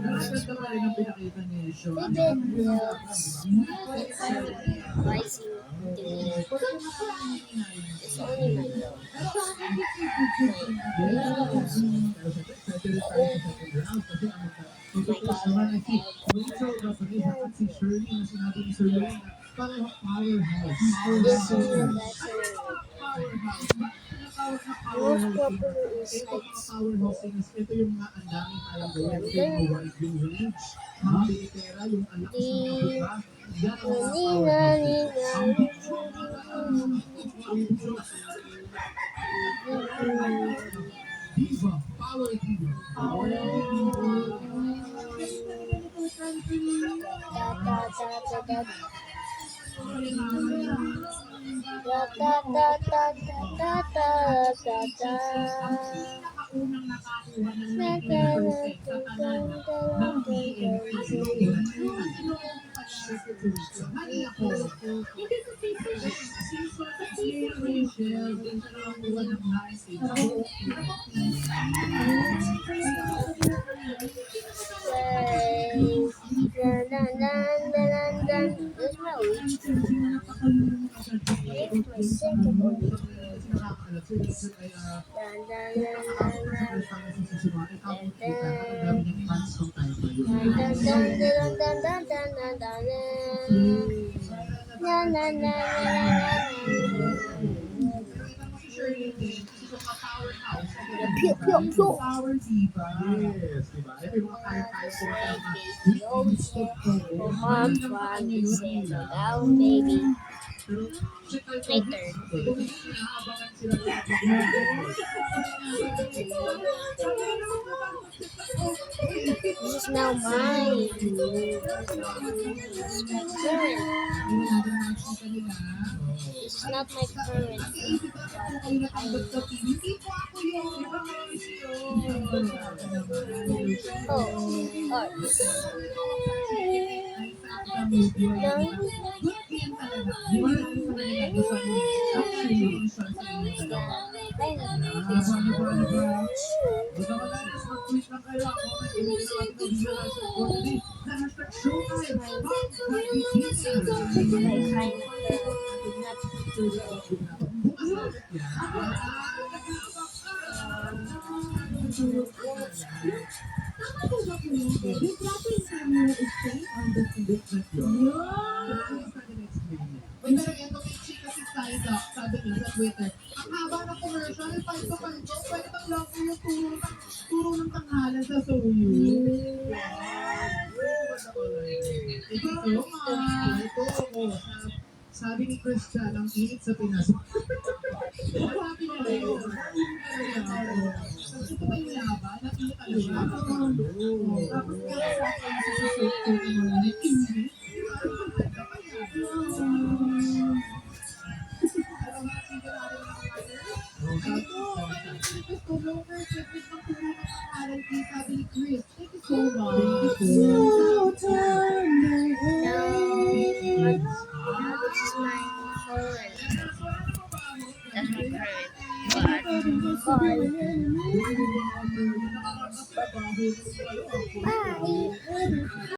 Nakaganda pa rin ang pinakita ni Sean. Why is he delete? It's only my dog. This is the most popular is Ito yung mga ang daming tayong gawin. Ito yung wide yung range. Mga bilitera, yung anak sa mga buka. Yan ang mga powerhouses. Ang bitso, Diva, Power Diva. Unang nakakuha ng 19% sa tanan ng PNP. Hani ako. Si Rachel, din siya nakakuha ng That's my week. It's my second week. Pew, pew, pew. Power Diva. Yes, diba? Ito yung mga kaya-kaya po Now, baby. Later. This is now mine. This is my current. This is not my current. Sabi niya sa Twitter, ang haba ng commercial, palto, pwede bang lang po yung turo ng tanghalan sa Soyu. Ito ako. Sabi ni Christian, ang init sa Pinas. Sabi niya rin. Ito ba yung laba? Nakita siya. Tapos kaya sa akin, sususuko ng mga init.